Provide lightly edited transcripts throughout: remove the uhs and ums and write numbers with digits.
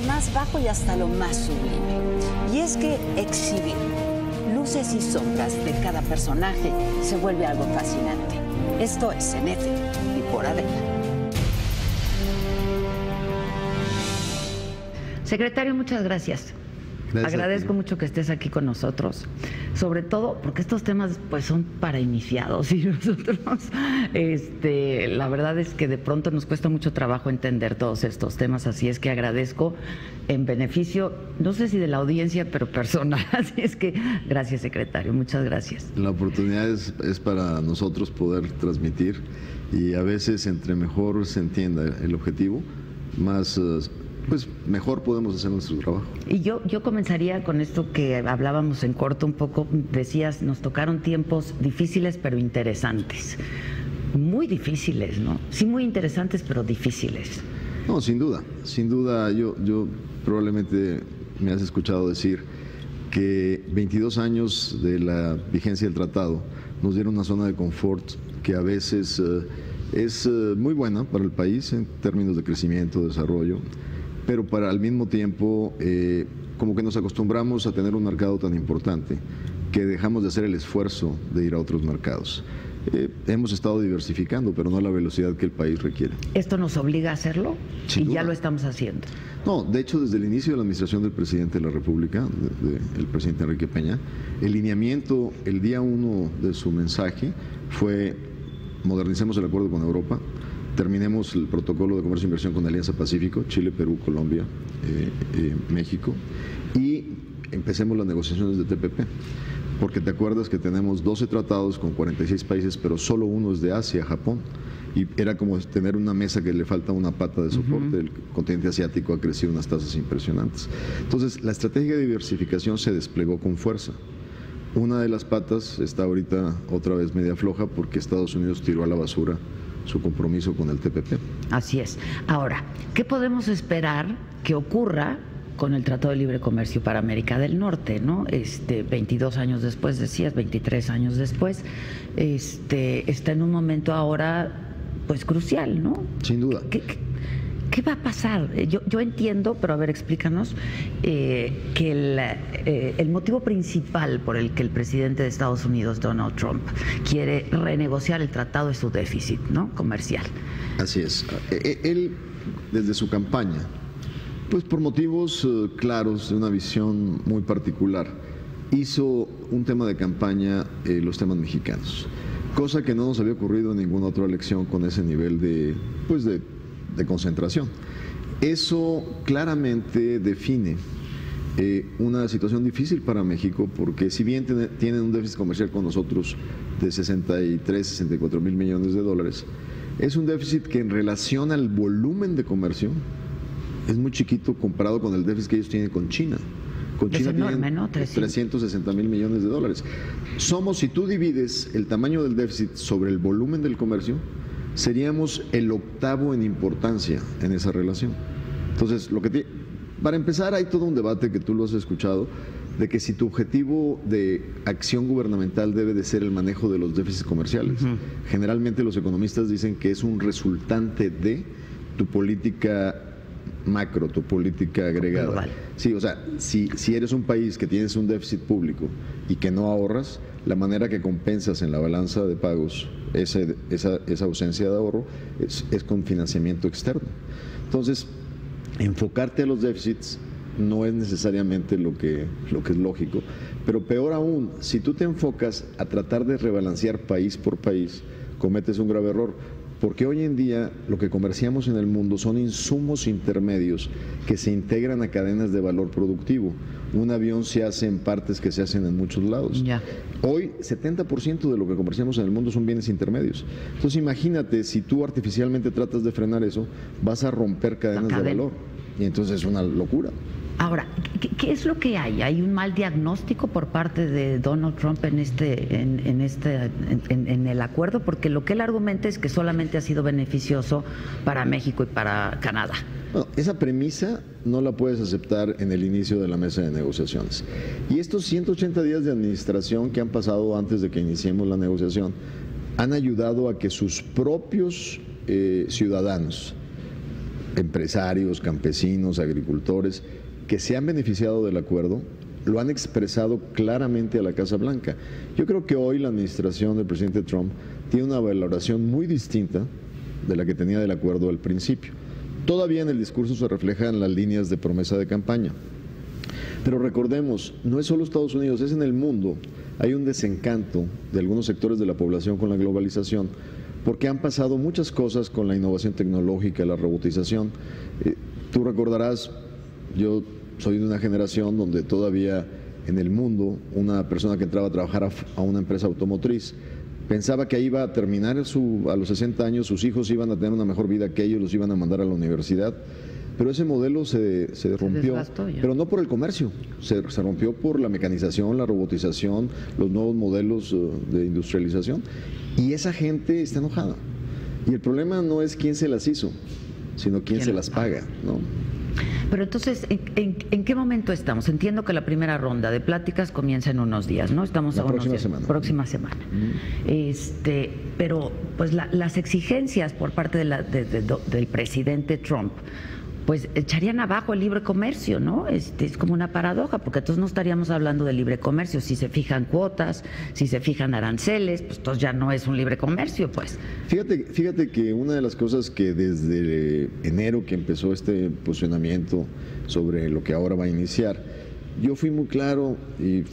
más bajo y hasta lo más sublime. Y es que exhibir luces y sombras de cada personaje se vuelve algo fascinante. Esto es En F y por Adela. Secretario, muchas gracias. Agradezco mucho que estés aquí con nosotros, sobre todo porque estos temas pues son para iniciados y nosotros, la verdad es que de pronto nos cuesta mucho trabajo entender todos estos temas, así es que agradezco en beneficio, no sé si de la audiencia, pero personal, así es que gracias, secretario, muchas gracias. La oportunidad es para nosotros poder transmitir y a veces entre mejor se entienda el objetivo, más pues mejor podemos hacer nuestro trabajo. Y yo comenzaría con esto que hablábamos en corto un poco, decías, nos tocaron tiempos difíciles pero interesantes, muy difíciles, ¿no? Sí, muy interesantes pero difíciles. No, sin duda, yo probablemente me has escuchado decir que 22 años de la vigencia del tratado nos dieron una zona de confort que a veces es muy buena para el país en términos de crecimiento, desarrollo, pero para al mismo tiempo como que nos acostumbramos a tener un mercado tan importante que dejamos de hacer el esfuerzo de ir a otros mercados. Hemos estado diversificando, pero no a la velocidad que el país requiere. ¿Esto nos obliga a hacerlo? Sin duda. Ya lo estamos haciendo. No, de hecho, desde el inicio de la administración del presidente de la República, el presidente Enrique Peña, el lineamiento, el día 1 de su mensaje fue: modernicemos el acuerdo con Europa, terminemos el protocolo de comercio e inversión con Alianza Pacífico, Chile, Perú, Colombia, México, y empecemos las negociaciones de TPP. Porque te acuerdas que tenemos 12 tratados con 46 países, pero solo uno es de Asia, Japón. Y era como tener una mesa que le falta una pata de soporte. El continente asiático ha crecido unas tasas impresionantes. Entonces, la estrategia de diversificación se desplegó con fuerza. Una de las patas está ahorita otra vez media floja porque Estados Unidos tiró a la basura su compromiso con el TPP. Así es. Ahora, ¿qué podemos esperar que ocurra con el Tratado de Libre Comercio para América del Norte, ¿no? 22 años después, decías, 23 años después, está en un momento ahora, pues, crucial, ¿no? Sin duda. ¿Qué va a pasar? Yo entiendo, pero a ver, explícanos, que el motivo principal por el que el presidente de Estados Unidos, Donald Trump, quiere renegociar el tratado es su déficit, ¿no?, comercial. Así es. Él, desde su campaña, pues por motivos claros, de una visión muy particular, hizo un tema de campaña los temas mexicanos, cosa que no nos había ocurrido en ninguna otra elección con ese nivel de concentración. Eso claramente define una situación difícil para México, porque si bien tienen un déficit comercial con nosotros de 63, 64 mil millones de dólares, es un déficit que en relación al volumen de comercio es muy chiquito comparado con el déficit que ellos tienen con China. Con China es enorme, tienen, ¿no? 360 mil millones de dólares. Si tú divides el tamaño del déficit sobre el volumen del comercio, seríamos el octavo en importancia en esa relación. Entonces, para empezar, hay todo un debate que tú lo has escuchado, de que si tu objetivo de acción gubernamental debe de ser el manejo de los déficits comerciales. Generalmente los economistas dicen que es un resultante de tu política macro, tu política agregada. Global. Sí, o sea, si eres un país que tienes un déficit público y que no ahorras, la manera que compensas en la balanza de pagos esa ausencia de ahorro es con financiamiento externo. Entonces, enfocarte a los déficits no es necesariamente lo que es lógico, pero peor aún, si tú te enfocas a tratar de rebalancear país por país, cometes un grave error. Porque hoy en día lo que comerciamos en el mundo son insumos intermedios que se integran a cadenas de valor productivo. Un avión se hace en partes que se hacen en muchos lados. Ya. Hoy 70% de lo que comerciamos en el mundo son bienes intermedios. Entonces imagínate, si tú artificialmente tratas de frenar eso, vas a romper cadenas de valor. Y entonces es una locura. Ahora, ¿qué es lo que hay? ¿Hay un mal diagnóstico por parte de Donald Trump en el acuerdo? Porque lo que él argumenta es que solamente ha sido beneficioso para México y para Canadá. No, esa premisa no la puedes aceptar en el inicio de la mesa de negociaciones. Y estos 180 días de administración que han pasado antes de que iniciemos la negociación han ayudado a que sus propios ciudadanos empresarios, campesinos, agricultores, que se han beneficiado del acuerdo, lo han expresado claramente a la Casa Blanca. Yo creo que hoy la administración del presidente Trump tiene una valoración muy distinta de la que tenía del acuerdo al principio. Todavía en el discurso se reflejan las líneas de promesa de campaña. Pero recordemos, no es solo Estados Unidos, es en el mundo. Hay un desencanto de algunos sectores de la población con la globalización, porque han pasado muchas cosas con la innovación tecnológica, la robotización. Tú recordarás, yo soy de una generación donde todavía en el mundo una persona que entraba a trabajar a una empresa automotriz pensaba que ahí iba a terminar a los 60 años, sus hijos iban a tener una mejor vida que ellos, los iban a mandar a la universidad. Pero ese modelo se rompió, pero no por el comercio, se rompió por la mecanización, la robotización, los nuevos modelos de industrialización. Y esa gente está enojada. Y el problema no es quién se las hizo, sino quién se las paga, ¿no? Pero entonces, ¿en qué momento estamos? Entiendo que la primera ronda de pláticas comienza en unos días, ¿no? Estamos a próxima semana. Próxima semana. Pero pues las exigencias por parte del presidente Trump, pues echarían abajo el libre comercio, ¿no? Es como una paradoja, porque entonces no estaríamos hablando de libre comercio. Si se fijan cuotas, si se fijan aranceles, pues entonces ya no es un libre comercio, pues. Fíjate que una de las cosas que desde enero que empezó este posicionamiento sobre lo que ahora va a iniciar, yo fui muy claro y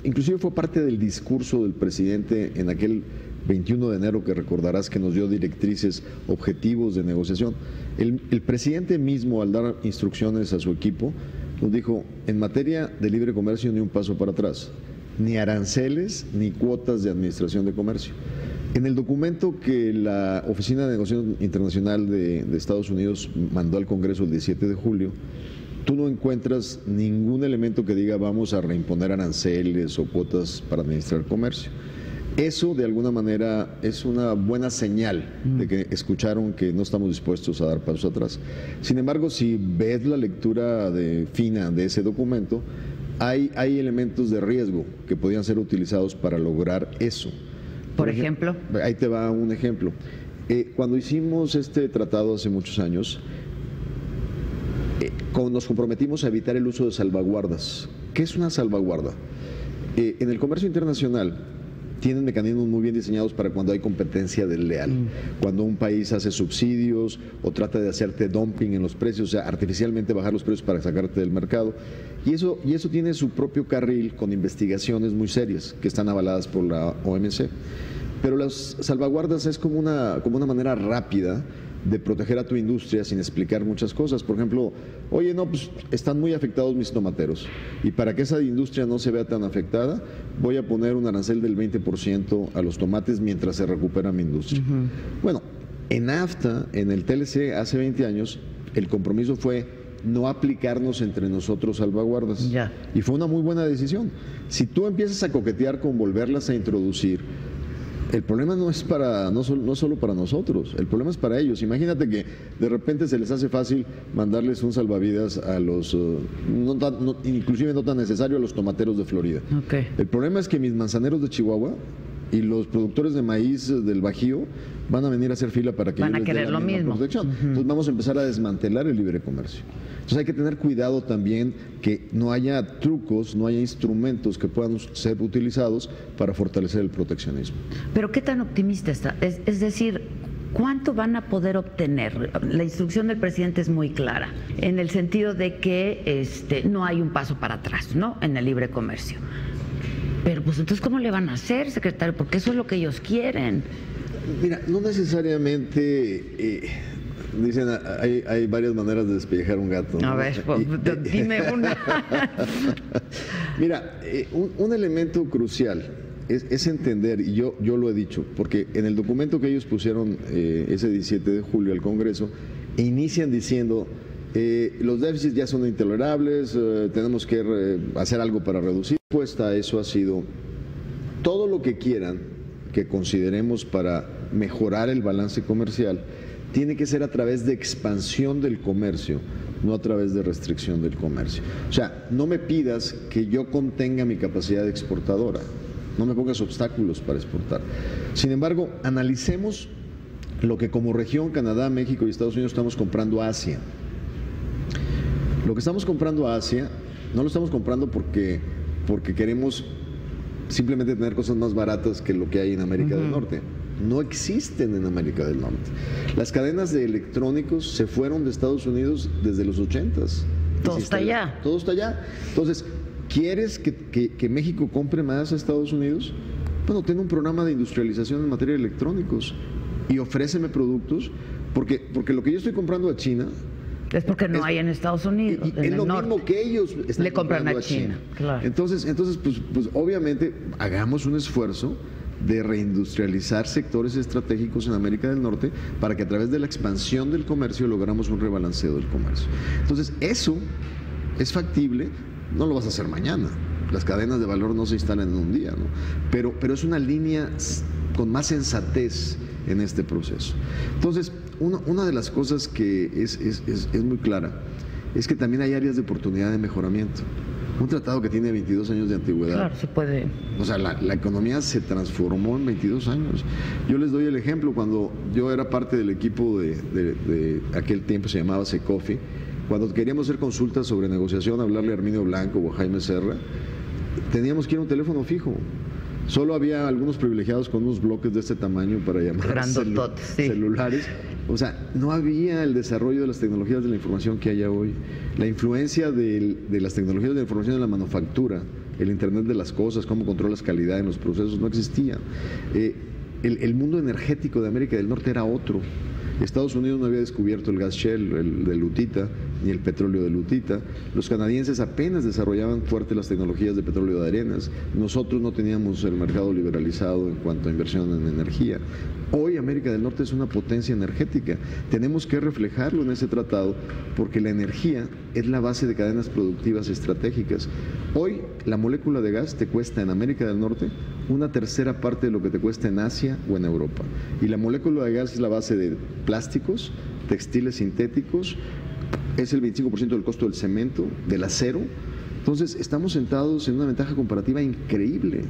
inclusive fue parte del discurso del presidente en aquel 21 de enero, que recordarás que nos dio directrices, objetivos de negociación. El presidente mismo, al dar instrucciones a su equipo, nos dijo, en materia de libre comercio ni un paso para atrás, ni aranceles ni cuotas de administración de comercio. En el documento que la Oficina de Negociación Internacional de Estados Unidos mandó al Congreso el 17 de julio, tú no encuentras ningún elemento que diga vamos a reimponer aranceles o cuotas para administrar comercio. Eso, de alguna manera, es una buena señal de que escucharon que no estamos dispuestos a dar pasos atrás. Sin embargo, si ves la lectura fina de ese documento, hay elementos de riesgo que podrían ser utilizados para lograr eso. Por ejemplo. Ahí te va un ejemplo. Cuando hicimos este tratado hace muchos años, nos comprometimos a evitar el uso de salvaguardas. ¿Qué es una salvaguarda? En el comercio internacional, tienen mecanismos muy bien diseñados para cuando hay competencia desleal, cuando un país hace subsidios o trata de hacerte dumping en los precios, o sea, artificialmente bajar los precios para sacarte del mercado. Y eso tiene su propio carril con investigaciones muy serias que están avaladas por la OMC. Pero las salvaguardas es como una manera rápida de proteger a tu industria sin explicar muchas cosas. Por ejemplo, oye, no, pues están muy afectados mis tomateros y para que esa industria no se vea tan afectada, voy a poner un arancel del 20% a los tomates mientras se recupera mi industria. Bueno, en NAFTA, en el TLC, hace 20 años, el compromiso fue no aplicarnos entre nosotros salvaguardas. Y fue una muy buena decisión. Si tú empiezas a coquetear con volverlas a introducir, el problema no es no solo para nosotros, el problema es para ellos. Imagínate que de repente se les hace fácil mandarles un salvavidas a los, inclusive no tan necesario, a los tomateros de Florida. El problema es que mis manzaneros de Chihuahua y los productores de maíz del Bajío van a venir a hacer fila para que van a querer lo mismo. Entonces vamos a empezar a desmantelar el libre comercio. Entonces hay que tener cuidado también que no haya trucos, no haya instrumentos que puedan ser utilizados para fortalecer el proteccionismo. Pero ¿qué tan optimista está? Es decir, ¿cuánto van a poder obtener? La instrucción del presidente es muy clara, en el sentido de que no hay un paso para atrás, ¿no?, en el libre comercio. Pero pues entonces, ¿cómo le van a hacer, secretario? Porque eso es lo que ellos quieren. Mira, no necesariamente, dicen, hay varias maneras de despellejar un gato, ¿no? A ver, dime una. Mira, un elemento crucial es entender, y yo lo he dicho, porque en el documento que ellos pusieron ese 17 de julio al Congreso, inician diciendo, los déficits ya son intolerables, tenemos que hacer algo para reducir. La respuesta a eso ha sido, todo lo que quieran que consideremos para mejorar el balance comercial, tiene que ser a través de expansión del comercio, no a través de restricción del comercio. O sea, no me pidas que yo contenga mi capacidad exportadora, no me pongas obstáculos para exportar. Sin embargo, analicemos lo que como región, Canadá, México y Estados Unidos estamos comprando a Asia. Lo que estamos comprando a Asia, no lo estamos comprando porque queremos simplemente tener cosas más baratas que lo que hay en América del Norte. No existen en América del Norte. Las cadenas de electrónicos se fueron de Estados Unidos desde los 80s. Todo está allá. Todo está allá. Entonces, ¿quieres que México compre más a Estados Unidos? Bueno, ten un programa de industrialización en materia de electrónicos y ofréceme productos, porque lo que yo estoy comprando a China es porque no hay en Estados Unidos. Es lo mismo que ellos le compran a China. Claro. Entonces pues obviamente hagamos un esfuerzo de reindustrializar sectores estratégicos en América del Norte para que a través de la expansión del comercio logramos un rebalanceo del comercio. Entonces, eso es factible, no lo vas a hacer mañana. Las cadenas de valor no se instalan en un día, ¿no? Pero es una línea con más sensatez en este proceso. Entonces, una de las cosas que es muy clara es que también hay áreas de oportunidad de mejoramiento. Un tratado que tiene 22 años de antigüedad. Claro, se puede. O sea, la economía se transformó en 22 años. Yo les doy el ejemplo, cuando yo era parte del equipo de aquel tiempo, se llamaba Secofi, cuando queríamos hacer consultas sobre negociación, hablarle a Herminio Blanco o a Jaime Serra, teníamos que ir a un teléfono fijo. Solo había algunos privilegiados con unos bloques de este tamaño para llamar celulares. O sea, no había el desarrollo de las tecnologías de la información que hay hoy. La influencia de las tecnologías de la información en la manufactura, el Internet de las cosas, cómo controlas calidad en los procesos, no existía. El mundo energético de América del Norte era otro. Estados Unidos no había descubierto el gas shell, el de lutita, ni el petróleo de lutita. Los canadienses apenas desarrollaban fuerte las tecnologías de petróleo de arenas. Nosotros no teníamos el mercado liberalizado en cuanto a inversión en energía. Hoy América del Norte es una potencia energética. Tenemos que reflejarlo en ese tratado porque la energía es la base de cadenas productivas estratégicas. Hoy la molécula de gas te cuesta en América del Norte una tercera parte de lo que te cuesta en Asia o en Europa. Y la molécula de gas es la base de plásticos, textiles sintéticos, es el 25% del costo del cemento, del acero. Entonces, estamos sentados en una ventaja comparativa increíble.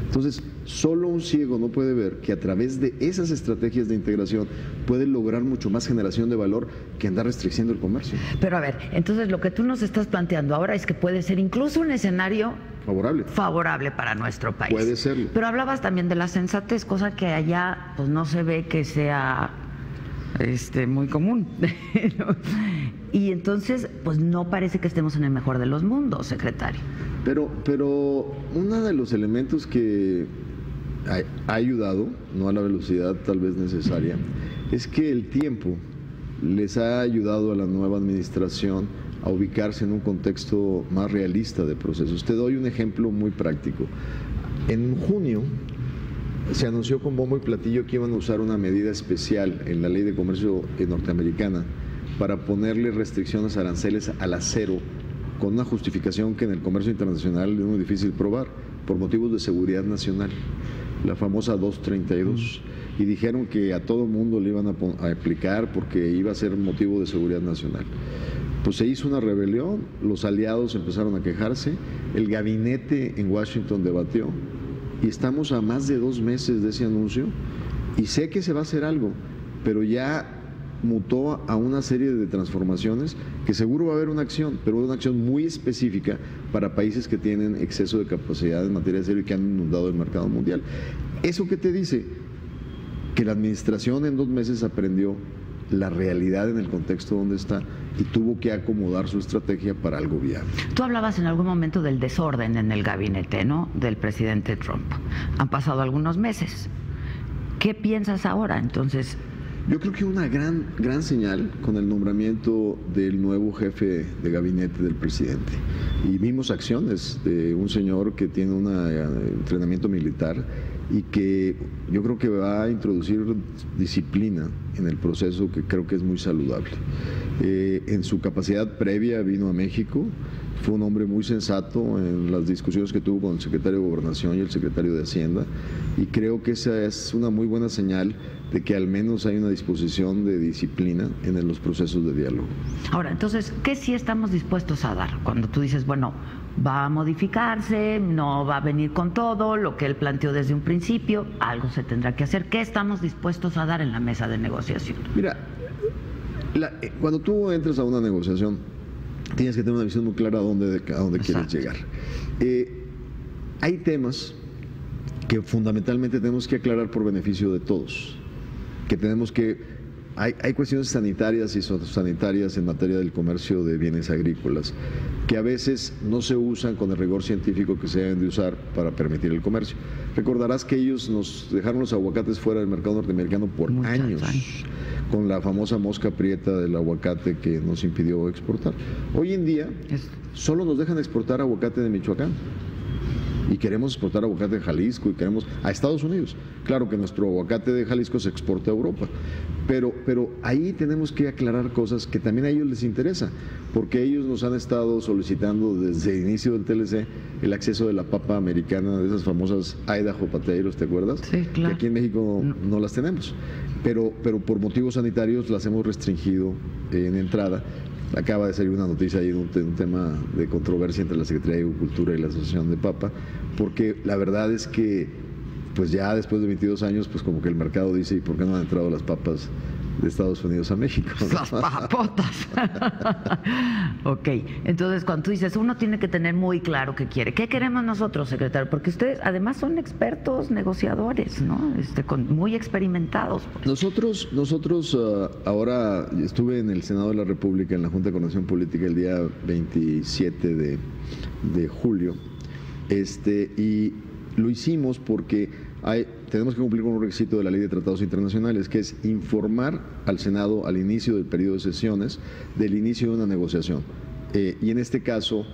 Entonces, solo un ciego no puede ver que a través de esas estrategias de integración puede lograr mucho más generación de valor que andar restringiendo el comercio. Pero a ver, entonces lo que tú nos estás planteando ahora es que puede ser incluso un escenario favorable para nuestro país. Puede serlo. Pero hablabas también de la sensatez, cosa que allá pues no se ve que sea muy común. Y entonces, pues no parece que estemos en el mejor de los mundos, secretario. Pero uno de los elementos que ha ayudado, no a la velocidad tal vez necesaria, es que el tiempo les ha ayudado a la nueva administración a ubicarse en un contexto más realista de procesos. Te doy un ejemplo muy práctico. En junio se anunció con bombo y platillo que iban a usar una medida especial en la ley de comercio norteamericana para ponerle restricciones aranceles al acero con una justificación que en el comercio internacional es muy difícil probar, por motivos de seguridad nacional, la famosa 232, y dijeron que a todo mundo le iban a aplicar porque iba a ser motivo de seguridad nacional. Pues se hizo una rebelión, los aliados empezaron a quejarse, el gabinete en Washington debatió, y estamos a más de 2 meses de ese anuncio, y sé que se va a hacer algo, pero ya mutó a una serie de transformaciones que seguro va a haber una acción, pero una acción muy específica para países que tienen exceso de capacidad en materia de acero y que han inundado el mercado mundial. ¿Eso qué te dice? Que la administración en 2 meses aprendió la realidad en el contexto donde está y tuvo que acomodar su estrategia para algo viable. Tú hablabas en algún momento del desorden en el gabinete, ¿no?, del presidente Trump. Han pasado algunos meses. ¿Qué piensas ahora, entonces? Yo creo que una gran señal con el nombramiento del nuevo jefe de gabinete del presidente. Y vimos acciones de un señor que tiene un entrenamiento militar y que yo creo que va a introducir disciplina en el proceso, que creo que es muy saludable. En su capacidad previa vino a México, fue un hombre muy sensato en las discusiones que tuvo con el secretario de Gobernación y el secretario de Hacienda, y creo que esa es una muy buena señal de que al menos hay una disposición de disciplina en los procesos de diálogo. Ahora, entonces, ¿qué sí estamos dispuestos a dar? Cuando tú dices, bueno, va a modificarse, no va a venir con todo lo que él planteó desde un principio, algo se tendrá que hacer. ¿Qué estamos dispuestos a dar en la mesa de negociación? Mira, cuando tú entras a una negociación, tienes que tener una visión muy clara a dónde quieres llegar. Hay temas que fundamentalmente tenemos que aclarar por beneficio de todos, que tenemos que... Hay cuestiones sanitarias y sociosanitarias en materia del comercio de bienes agrícolas que a veces no se usan con el rigor científico que se deben de usar para permitir el comercio. Recordarás que ellos nos dejaron los aguacates fuera del mercado norteamericano por años, con la famosa mosca prieta del aguacate que nos impidió exportar. Hoy en día solo nos dejan exportar aguacate de Michoacán. Y queremos exportar aguacate de Jalisco y queremos a Estados Unidos. Claro que nuestro aguacate de Jalisco se exporta a Europa, pero ahí tenemos que aclarar cosas que también a ellos les interesa, porque ellos nos han estado solicitando desde el inicio del TLC el acceso de la papa americana, de esas famosas Idaho Potatoes, ¿te acuerdas? Sí, claro. Que aquí en México no las tenemos, pero por motivos sanitarios las hemos restringido en entrada. Acaba de salir una noticia ahí de un tema de controversia entre la Secretaría de Agricultura y la Asociación de Papa, porque la verdad es que pues ya después de 22 años, pues como que el mercado dice, ¿y por qué no han entrado las papas de Estados Unidos a México? Las papotas. Ok, entonces cuando tú dices, uno tiene que tener muy claro qué quiere. ¿Qué queremos nosotros, secretario? Porque ustedes además son expertos negociadores, ¿no? Muy experimentados. Nosotros ahora estuve en el Senado de la República, en la Junta de Coordinación Política, el día 27 de julio, y lo hicimos porque tenemos que cumplir con un requisito de la Ley de Tratados Internacionales, que es informar al Senado al inicio del periodo de sesiones del inicio de una negociación. Y en este caso,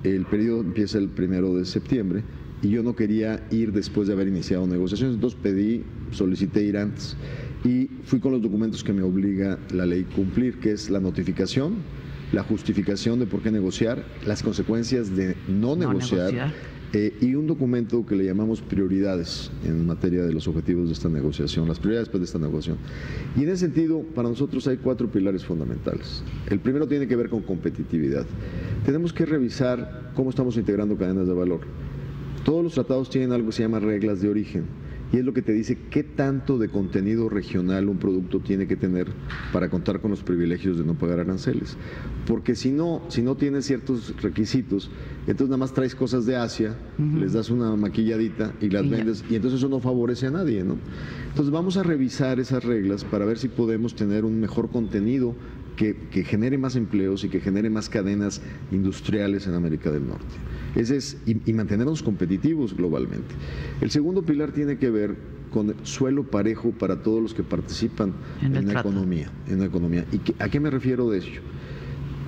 el periodo empieza el 1 de septiembre y yo no quería ir después de haber iniciado negociaciones, entonces solicité ir antes y fui con los documentos que me obliga la ley cumplir, que es la notificación, la justificación de por qué negociar, las consecuencias de no negociar. Y un documento que le llamamos prioridades en materia de los objetivos de esta negociación, las prioridades después de esta negociación. Y en ese sentido, para nosotros hay 4 pilares fundamentales. El primero tiene que ver con competitividad. Tenemos que revisar cómo estamos integrando cadenas de valor. Todos los tratados tienen algo que se llama reglas de origen, y es lo que te dice qué tanto de contenido regional un producto tiene que tener para contar con los privilegios de no pagar aranceles. Porque si no tienes ciertos requisitos, entonces nada más traes cosas de Asia, les das una maquilladita y las vendes, y entonces eso no favorece a nadie, ¿no? Entonces vamos a revisar esas reglas para ver si podemos tener un mejor contenido que genere más empleos y que genere más cadenas industriales en América del Norte. Ese es, y mantenernos competitivos globalmente. El segundo pilar tiene que ver con suelo parejo para todos los que participan en la economía. ¿Y a qué me refiero de ello?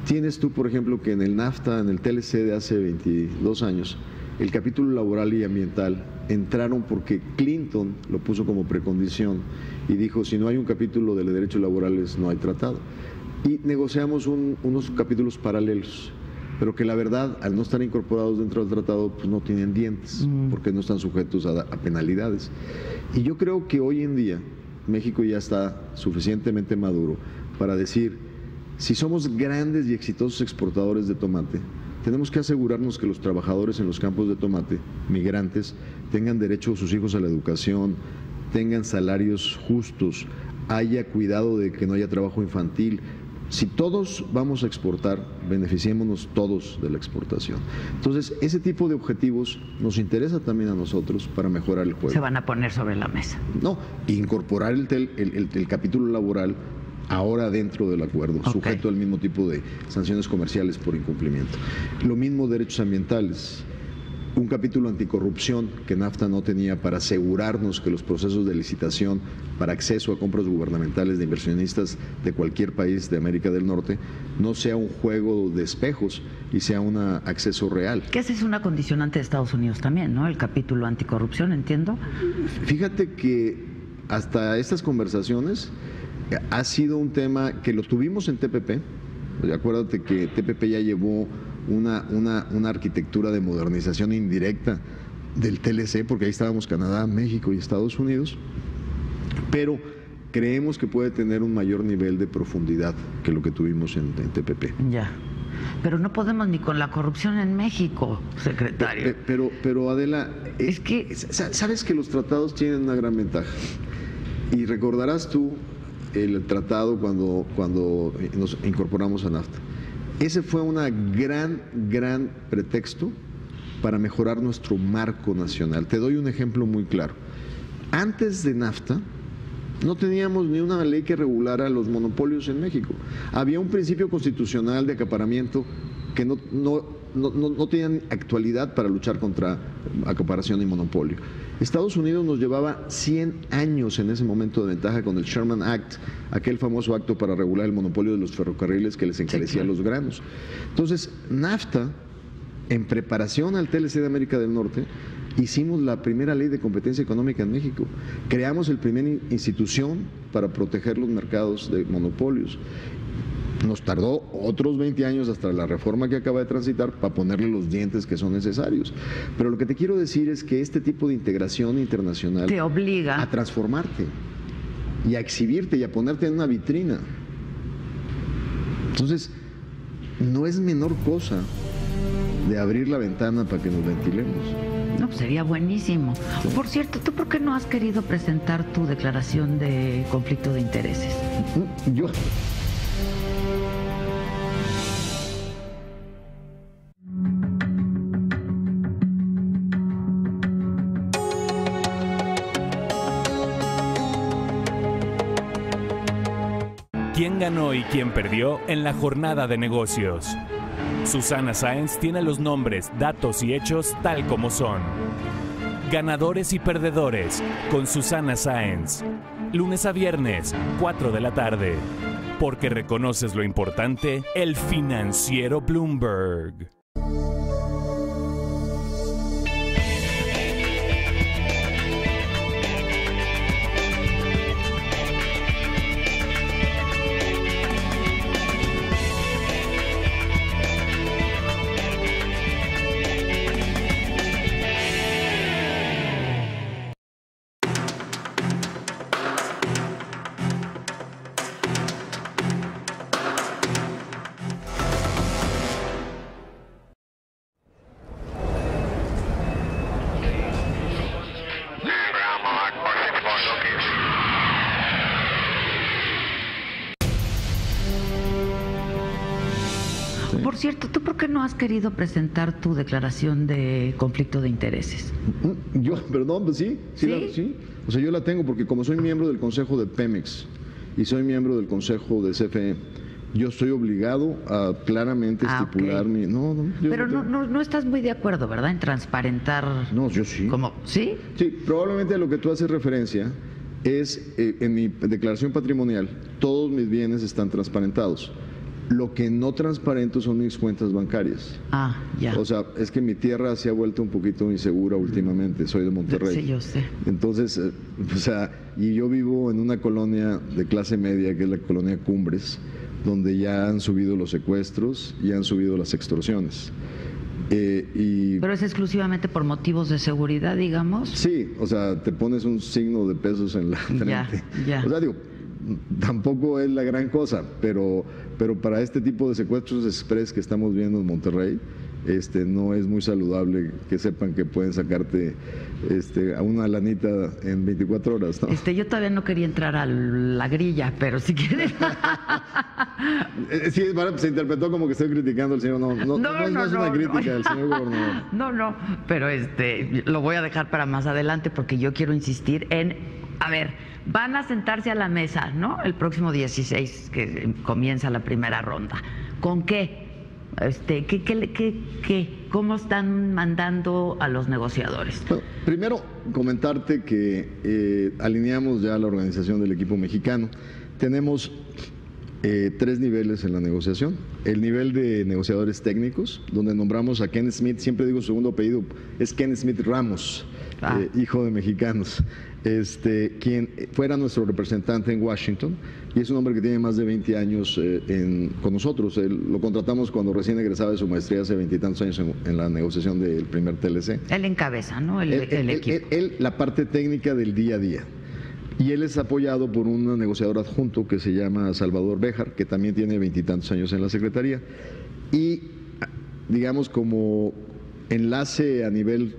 Tienes tú, por ejemplo, que en el NAFTA, en el TLC de hace 22 años, el capítulo laboral y ambiental entraron porque Clinton lo puso como precondición y dijo, si no hay un capítulo de derechos laborales, no hay tratado. Y negociamos unos capítulos paralelos, pero que la verdad, al no estar incorporados dentro del tratado, pues no tienen dientes, porque no están sujetos a penalidades. Y yo creo que hoy en día México ya está suficientemente maduro para decir, si somos grandes y exitosos exportadores de tomate, tenemos que asegurarnos que los trabajadores en los campos de tomate, migrantes, tengan derecho a sus hijos a la educación, tengan salarios justos, haya cuidado de que no haya trabajo infantil. Si todos vamos a exportar, beneficiémonos todos de la exportación. Entonces, ese tipo de objetivos nos interesa también a nosotros para mejorar el juego. Se van a poner sobre la mesa. No, incorporar el capítulo laboral ahora dentro del acuerdo, sujeto al mismo tipo de sanciones comerciales por incumplimiento. Lo mismo derechos ambientales. Un capítulo anticorrupción que NAFTA no tenía para asegurarnos que los procesos de licitación para acceso a compras gubernamentales de inversionistas de cualquier país de América del Norte no sea un juego de espejos y sea un acceso real. Que esa es una condicionante de Estados Unidos también, ¿no? El capítulo anticorrupción, entiendo. Fíjate que hasta estas conversaciones ha sido un tema que lo tuvimos en TPP. Acuérdate que TPP ya llevó una arquitectura de modernización indirecta del TLC, porque ahí estábamos Canadá, México y Estados Unidos, pero creemos que puede tener un mayor nivel de profundidad que lo que tuvimos en TPP. Ya. Pero no podemos ni con la corrupción en México, secretario. Pero Adela, es que sabes que los tratados tienen una gran ventaja. Y recordarás tú el tratado cuando nos incorporamos a NAFTA. Ese fue un gran pretexto para mejorar nuestro marco nacional. Te doy un ejemplo muy claro. Antes de NAFTA, no teníamos ni una ley que regulara los monopolios en México. Había un principio constitucional de acaparamiento que no tenían actualidad para luchar contra acaparación y monopolio. Estados Unidos nos llevaba 100 años en ese momento de ventaja con el Sherman Act, aquel famoso acto para regular el monopolio de los ferrocarriles que les encarecía los granos. Entonces, NAFTA, en preparación al TLC de América del Norte, hicimos la primera ley de competencia económica en México. Creamos el primer institución para proteger los mercados de monopolios. Nos tardó otros 20 años hasta la reforma que acaba de transitar para ponerle los dientes que son necesarios. Pero lo que te quiero decir es que este tipo de integración internacional te obliga a transformarte y a exhibirte y a ponerte en una vitrina. Entonces, no es menor cosa de abrir la ventana para que nos ventilemos. No, pues sería buenísimo. Sí. Por cierto, ¿tú por qué no has querido presentar tu declaración de conflicto de intereses? Yo... ¿Quién ganó y quién perdió en la jornada de negocios? Susana Sáenz tiene los nombres, datos y hechos tal como son. Ganadores y perdedores con Susana Sáenz. Lunes a viernes, 4 de la tarde. Porque reconoces lo importante, el financiero Bloomberg. Por cierto, ¿tú por qué no has querido presentar tu declaración de conflicto de intereses? Yo, perdón, pues sí. O sea, yo la tengo porque como soy miembro del Consejo de Pemex y soy miembro del Consejo de CFE, yo estoy obligado a claramente estipular mi... Pero no estás muy de acuerdo, ¿verdad? En transparentar... No, yo sí. ¿Cómo? ¿Sí? Sí, probablemente a lo que tú haces referencia es, en mi declaración patrimonial, todos mis bienes están transparentados. Lo que no transparento son mis cuentas bancarias. Ah, ya. O sea, es que mi tierra se ha vuelto un poquito insegura últimamente. Soy de Monterrey. Sí, yo sé. Entonces, o sea, y yo vivo en una colonia de clase media, que es la colonia Cumbres, donde ya han subido los secuestros y han subido las extorsiones. ¿Pero es exclusivamente por motivos de seguridad, digamos? Sí, o sea, te pones un signo de pesos en la frente. Ya. O sea, digo, tampoco es la gran cosa, pero para este tipo de secuestros express que estamos viendo en Monterrey, no es muy saludable que sepan que pueden sacarte a una lanita en 24 horas, ¿no? Yo todavía no quería entrar a la grilla, pero si quieres... Sí, se interpretó como que estoy criticando al señor. No es una crítica al señor gobernador. No, pero lo voy a dejar para más adelante porque yo quiero insistir en... A ver, van a sentarse a la mesa, ¿no? El próximo 16, que comienza la primera ronda. ¿Con qué? ¿Cómo están mandando a los negociadores? Bueno, primero, comentarte que alineamos ya la organización del equipo mexicano. Tenemos 3 niveles en la negociación. El nivel de negociadores técnicos, donde nombramos a Ken Smith, siempre digo su segundo apellido, es Ken Smith Ramos, hijo de mexicanos, quien fuera nuestro representante en Washington, y es un hombre que tiene más de 20 años con nosotros. Lo contratamos cuando recién egresaba de su maestría hace 20 y tantos años en la negociación del primer TLC. Él encabeza, ¿no? El equipo. Él, la parte técnica del día a día. Y él es apoyado por un negociador adjunto que se llama Salvador Béjar, que también tiene 20 y tantos años en la Secretaría. y, digamos, como enlace a nivel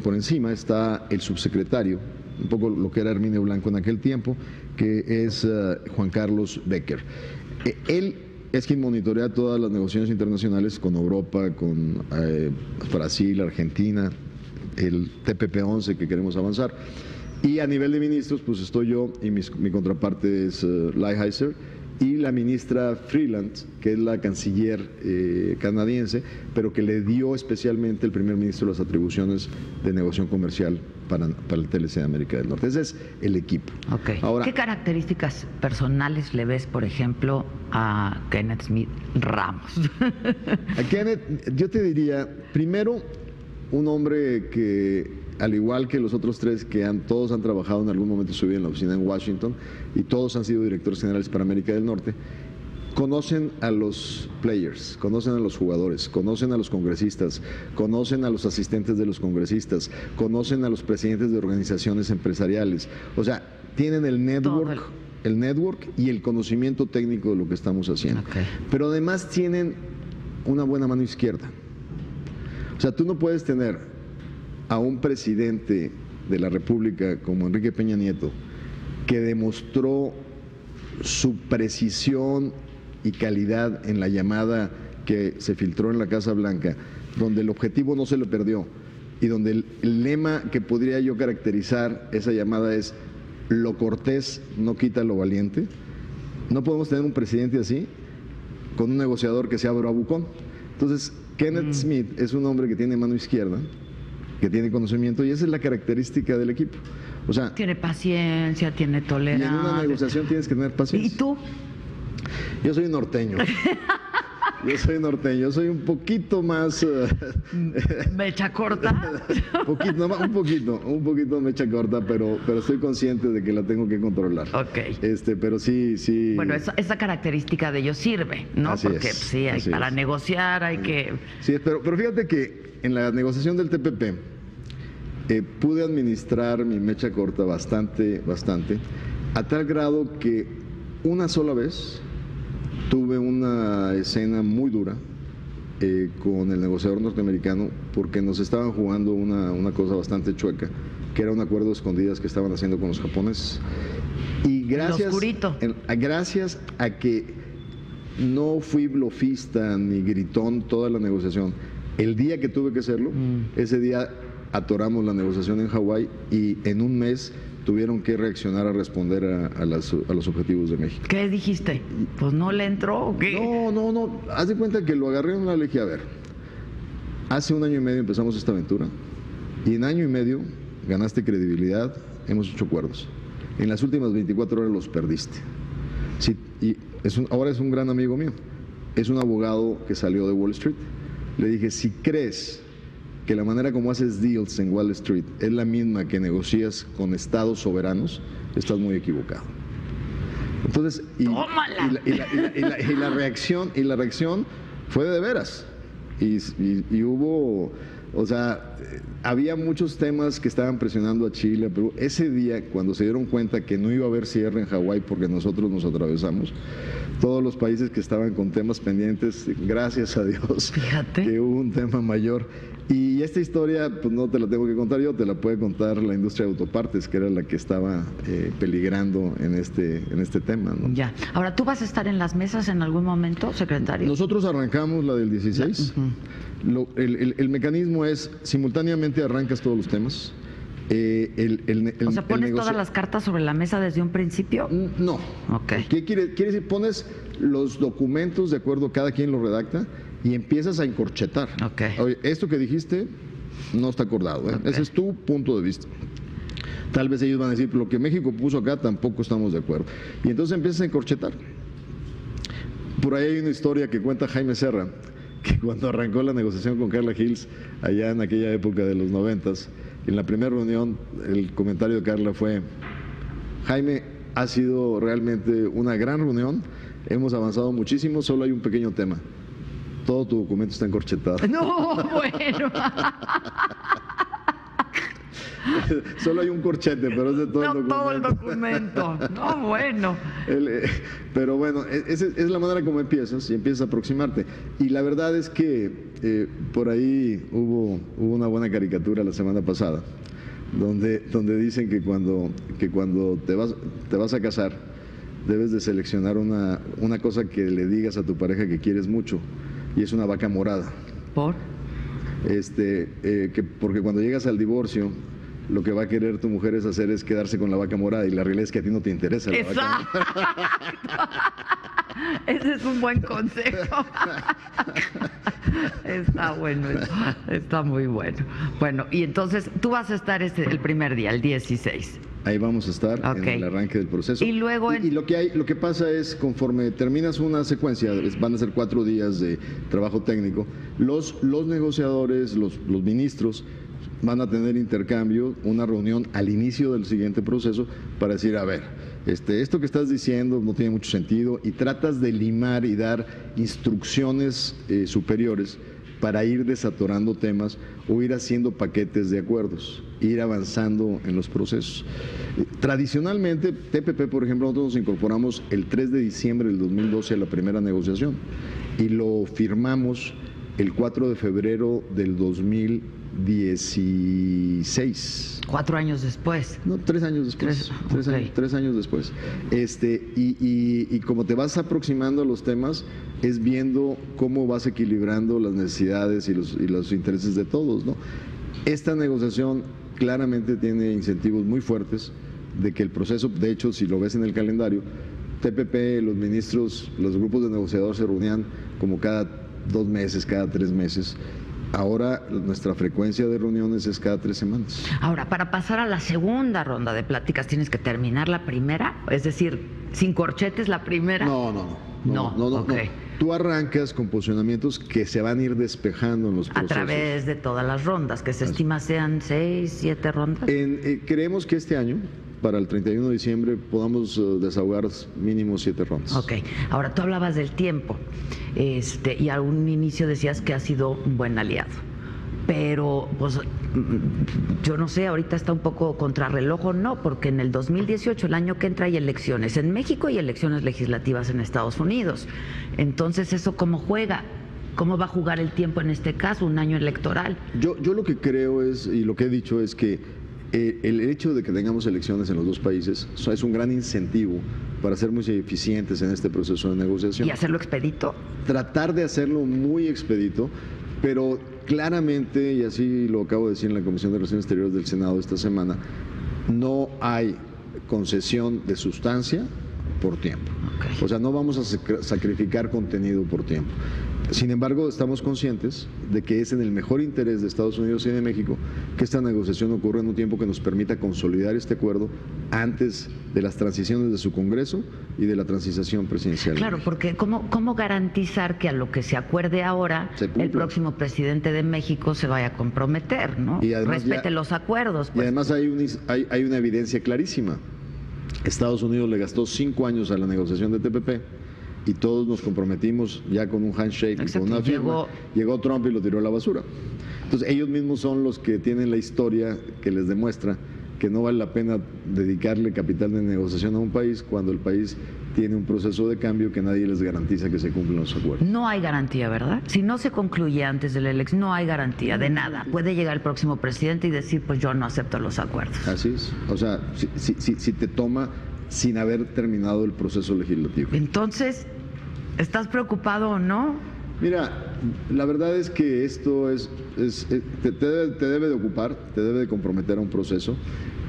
por encima está el subsecretario, un poco lo que era Herminio Blanco en aquel tiempo, que es Juan Carlos Becker. Él es quien monitorea todas las negociaciones internacionales con Europa, con Brasil, Argentina, el TPP-11 que queremos avanzar. Y a nivel de ministros, pues estoy yo y mi contraparte es Lighthizer y la ministra Freeland, que es la canciller canadiense, pero que le dio especialmente el primer ministro las atribuciones de negociación comercial para el TLC de América del Norte. Ese es el equipo. Okay. Ahora, ¿qué características personales le ves, por ejemplo, a Kenneth Smith Ramos? A Kenneth, yo te diría, primero, un hombre que, al igual que los otros tres que todos han trabajado en algún momento de su vida en la oficina en Washington y todos han sido directores generales para América del Norte, conocen a los players, conocen a los jugadores, conocen a los congresistas, conocen a los asistentes de los congresistas, conocen a los presidentes de organizaciones empresariales. O sea, tienen el network y el conocimiento técnico de lo que estamos haciendo. Okay. Pero además tienen una buena mano izquierda. O sea, tú no puedes tener a un presidente de la República como Enrique Peña Nieto, que demostró su precisión y calidad en la llamada que se filtró en la Casa Blanca, donde el objetivo no se le perdió y donde el lema que podría yo caracterizar esa llamada es: lo cortés no quita lo valiente. No podemos tener un presidente así con un negociador que sea bravucón. Entonces, Kenneth Smith es un hombre que tiene mano izquierda, que tiene conocimiento, y esa es la característica del equipo. O sea, tiene paciencia, tiene tolerancia. Y en una negociación tienes que tener paciencia. ¿Y tú? Yo soy norteño. Yo soy un poquito más... ¿mecha corta? un poquito mecha corta, pero estoy consciente de que la tengo que controlar. Ok. Pero sí... Bueno, esa característica de ellos sirve, ¿no? Así porque es, sí, para negociar hay que... Sí, pero fíjate que en la negociación del TPP pude administrar mi mecha corta bastante, a tal grado que una sola vez tuve una escena muy dura con el negociador norteamericano, porque nos estaban jugando una cosa bastante chueca, que era un acuerdo de escondidas que estaban haciendo con los japoneses. Y gracias a que no fui blofista ni gritón toda la negociación, el día que tuve que hacerlo, ese día atoramos la negociación en Hawái y en un mes tuvieron que reaccionar a responder a los objetivos de México. ¿Qué dijiste? Pues no le entró, ¿o qué? No. Haz de cuenta que lo agarré en la le dije, a ver, hace 1 año y medio empezamos esta aventura y en año y medio ganaste credibilidad, hemos hecho acuerdos. En las últimas 24 horas los perdiste. Sí, y ahora es un gran amigo mío. Es un abogado que salió de Wall Street. Le dije, si crees que la manera como haces deals en Wall Street es la misma que negocias con estados soberanos, estás muy equivocado. Entonces, la reacción fue de veras. Y hubo, o sea, había muchos temas que estaban presionando a Chile, pero ese día, cuando se dieron cuenta que no iba a haber cierre en Hawái porque nosotros nos atravesamos, todos los países que estaban con temas pendientes, gracias a Dios, fíjate, que hubo un tema mayor. Y esta historia, pues no te la tengo que contar yo, te la puede contar la industria de autopartes, que era la que estaba peligrando en este tema, ¿no? Ya. Ahora, ¿tú vas a estar en las mesas en algún momento, secretario? Nosotros arrancamos la del 16. El mecanismo es, simultáneamente arrancas todos los temas. O sea, ¿pones todas las cartas sobre la mesa desde un principio? No. Okay. ¿Qué quiere decir? Pones los documentos de acuerdo, cada quien los redacta y empiezas a encorchetar. Okay. Oye, esto que dijiste no está acordado, ¿eh? Okay. Ese es tu punto de vista. Tal vez ellos van a decir, lo que México puso acá tampoco estamos de acuerdo. Y entonces empiezas a encorchetar. Por ahí hay una historia que cuenta Jaime Serra, que cuando arrancó la negociación con Carla Hills, allá en aquella época de los 90s, en la primera reunión, el comentario de Carla fue: Jaime, ha sido realmente una gran reunión, hemos avanzado muchísimo, solo hay un pequeño tema. Todo tu documento está encorchetado. No, bueno. Solo hay un corchete, pero es de todo el documento. Todo el documento. No, bueno. Pero bueno, esa es la manera como empiezas y empiezas a aproximarte. Y la verdad es que por ahí hubo una buena caricatura la semana pasada, donde dicen que cuando te vas a casar, debes de seleccionar una cosa que le digas a tu pareja que quieres mucho, y es una vaca morada. ¿Por? Porque cuando llegas al divorcio, lo que va a querer tu mujer es quedarse con la vaca morada, y la realidad es que a ti no te interesa la vaca morada. Ese es un buen consejo. Está bueno, está muy bueno. Bueno, y entonces tú vas a estar el primer día, el 16. Ahí vamos a estar en el arranque del proceso. Y luego y lo que pasa es, conforme terminas una secuencia, van a ser 4 días de trabajo técnico, los negociadores, los ministros van a tener intercambio, una reunión al inicio del siguiente proceso para decir, a ver, esto que estás diciendo no tiene mucho sentido, y tratas de limar y dar instrucciones superiores para ir desatorando temas o ir haciendo paquetes de acuerdos, ir avanzando en los procesos. Tradicionalmente, TPP, por ejemplo, nosotros nos incorporamos el 3 de diciembre del 2012 a la primera negociación y lo firmamos el 4 de febrero del 2016. 4 años después. No, 3 años después. 3 años después. Y como te vas aproximando a los temas, es viendo cómo vas equilibrando las necesidades y los intereses de todos, ¿no? Esta negociación claramente tiene incentivos muy fuertes de que el proceso, de hecho, si lo ves en el calendario, TPP, los ministros, los grupos de negociadores se reunían como cada 2 meses, cada 3 meses. Ahora nuestra frecuencia de reuniones es cada 3 semanas. Ahora, para pasar a la segunda ronda de pláticas, ¿tienes que terminar la primera? Es decir, ¿sin corchetes la primera? No. Okay. Tú arrancas con posicionamientos que se van a ir despejando en los procesos. A través de todas las rondas, que se estima sean 6, 7 rondas. Creemos que este año, para el 31 de diciembre, podamos desahogar mínimo 7 rondas. Ok. Ahora, tú hablabas del tiempo, y a un inicio decías que ha sido un buen aliado. Pero, pues, yo no sé, ahorita está un poco contrarreloj o no, porque en el 2018, el año que entra, hay elecciones en México y elecciones legislativas en Estados Unidos. Entonces, ¿eso cómo juega? ¿Cómo va a jugar el tiempo en este caso, un año electoral? Yo lo que creo es, y lo que he dicho es que el hecho de que tengamos elecciones en los 2 países es un gran incentivo para ser muy eficientes en este proceso de negociación. ¿Y hacerlo expedito? Tratar de hacerlo muy expedito, pero claramente, y así lo acabo de decir en la Comisión de Relaciones Exteriores del Senado esta semana, no hay concesión de sustancia por tiempo. Okay. O sea, no vamos a sacrificar contenido por tiempo. Sin embargo, estamos conscientes de que es en el mejor interés de Estados Unidos y de México que esta negociación ocurra en un tiempo que nos permita consolidar este acuerdo antes de las transiciones de su Congreso y de la transición presidencial. Claro, porque ¿cómo garantizar que a lo que se acuerde ahora el próximo presidente de México se vaya a comprometer, ¿no? Y además respete los acuerdos. Pues. Y además hay una evidencia clarísima. Estados Unidos le gastó 5 años a la negociación de TPP y todos nos comprometimos ya con un handshake. Exacto. Y con una firma. Llegó Trump y lo tiró a la basura. Entonces ellos mismos son los que tienen la historia que les demuestra que no vale la pena dedicarle capital de negociación a un país cuando el país tiene un proceso de cambio que nadie les garantiza que se cumplan los acuerdos. No hay garantía, ¿verdad? Si no se concluye antes de la elección, no hay garantía de nada. Puede llegar el próximo presidente y decir, pues yo no acepto los acuerdos. Así es. O sea, si te toma sin haber terminado el proceso legislativo. Entonces, ¿estás preocupado o no? Mira, la verdad es que esto te debe de ocupar, te debe de comprometer a un proceso,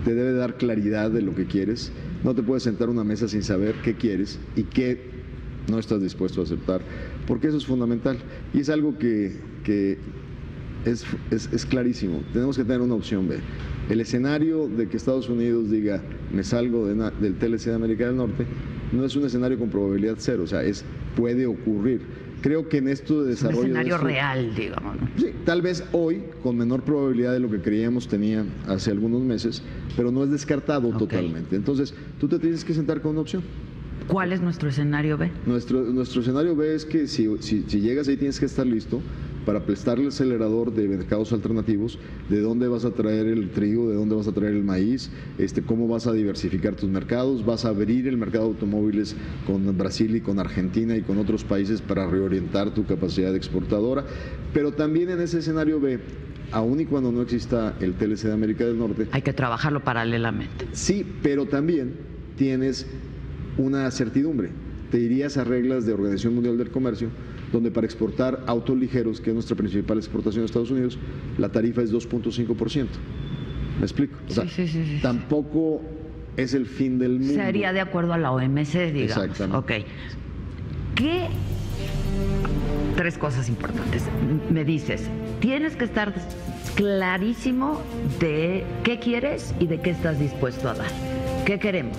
te debe dar claridad de lo que quieres. No te puedes sentar a una mesa sin saber qué quieres y qué no estás dispuesto a aceptar, porque eso es fundamental. Y es algo que es clarísimo. Tenemos que tener una opción B. El escenario de que Estados Unidos diga, me salgo del TLC de América del Norte, no es un escenario con probabilidad 0, o sea, puede ocurrir. Creo que en esto de desarrollo... Un escenario real, digamos. Sí, tal vez hoy con menor probabilidad de lo que creíamos tenía hace algunos meses, pero no es descartado totalmente. Entonces, tú te tienes que sentar con una opción. ¿Cuál es nuestro escenario B? Nuestro escenario B es que si llegas ahí tienes que estar listo para prestarle el acelerador de mercados alternativos, de dónde vas a traer el trigo, de dónde vas a traer el maíz, cómo vas a diversificar tus mercados, vas a abrir el mercado de automóviles con Brasil y con Argentina y con otros países para reorientar tu capacidad exportadora, pero también en ese escenario B, aun y cuando no exista el TLC de América del Norte, hay que trabajarlo paralelamente. Sí, pero también tienes una certidumbre. Te irías a reglas de Organización Mundial del Comercio, donde para exportar autos ligeros, que es nuestra principal exportación a Estados Unidos, la tarifa es 2.5%. ¿Me explico? O sea, sí. Tampoco es el fin del mundo. Sería de acuerdo a la OMC, digamos. Exactamente. Ok. ¿Qué? 3 cosas importantes. Me dices, tienes que estar clarísimo de qué quieres y de qué estás dispuesto a dar. ¿Qué queremos?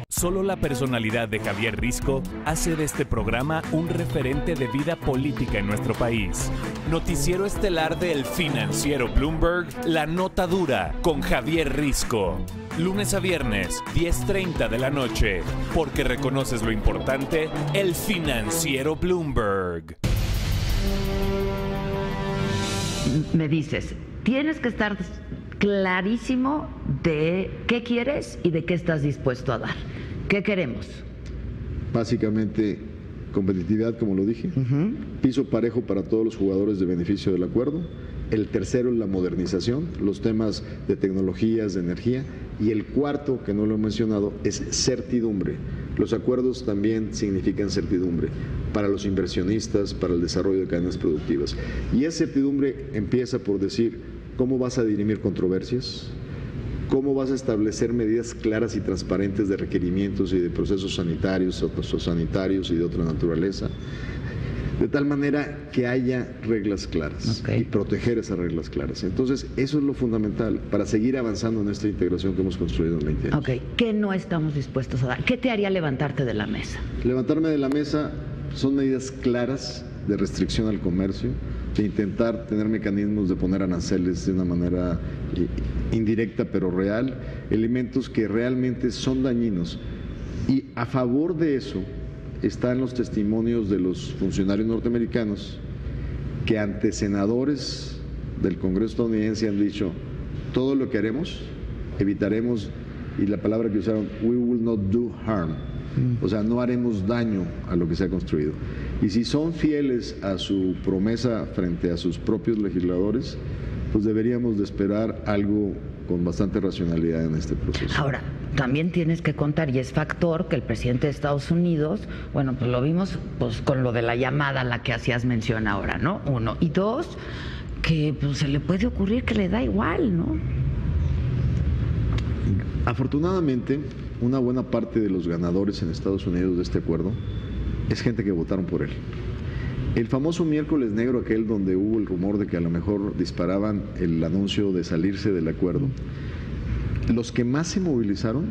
Solo la personalidad de Javier Risco hace de este programa un referente de vida política en nuestro país. Noticiero estelar del financiero Bloomberg, La Nota Dura, con Javier Risco. Lunes a viernes, 10:30 de la noche. Porque reconoces lo importante, el financiero Bloomberg. Me dices, tienes que estar clarísimo de qué quieres y de qué estás dispuesto a dar. ¿Qué queremos? Básicamente, competitividad, como lo dije, piso parejo para todos los jugadores de beneficio del acuerdo. El tercero es la modernización, los temas de tecnologías, de energía. Y el cuarto, que no lo he mencionado, es certidumbre. Los acuerdos también significan certidumbre para los inversionistas, para el desarrollo de cadenas productivas. Y esa certidumbre empieza por decir cómo vas a dirimir controversias, cómo vas a establecer medidas claras y transparentes de requerimientos y de procesos sanitarios, sociosanitarios y de otra naturaleza, de tal manera que haya reglas claras y proteger esas reglas claras. Entonces, eso es lo fundamental para seguir avanzando en esta integración que hemos construido en 20 años. Ok, ¿qué no estamos dispuestos a dar? ¿Qué te haría levantarte de la mesa? Levantarme de la mesa son medidas claras de restricción al comercio, de intentar tener mecanismos de poner aranceles de una manera indirecta pero real, elementos que realmente son dañinos. Y a favor de eso están los testimonios de los funcionarios norteamericanos que ante senadores del Congreso estadounidense han dicho: todo lo que haremos, evitaremos, y la palabra que usaron, we will not do harm. O sea, no haremos daño a lo que se ha construido. Y si son fieles a su promesa frente a sus propios legisladores, pues deberíamos de esperar algo con bastante racionalidad en este proceso. Ahora, también tienes que contar, y es factor, que el presidente de Estados Unidos, bueno, pues lo vimos pues con lo de la llamada a la que hacías mención ahora, ¿no? 1. Y 2, que pues se le puede ocurrir que le da igual, ¿no? Afortunadamente, una buena parte de los ganadores en Estados Unidos de este acuerdo es gente que votaron por él. El famoso miércoles negro aquel donde hubo el rumor de que a lo mejor disparaban el anuncio de salirse del acuerdo, los que más se movilizaron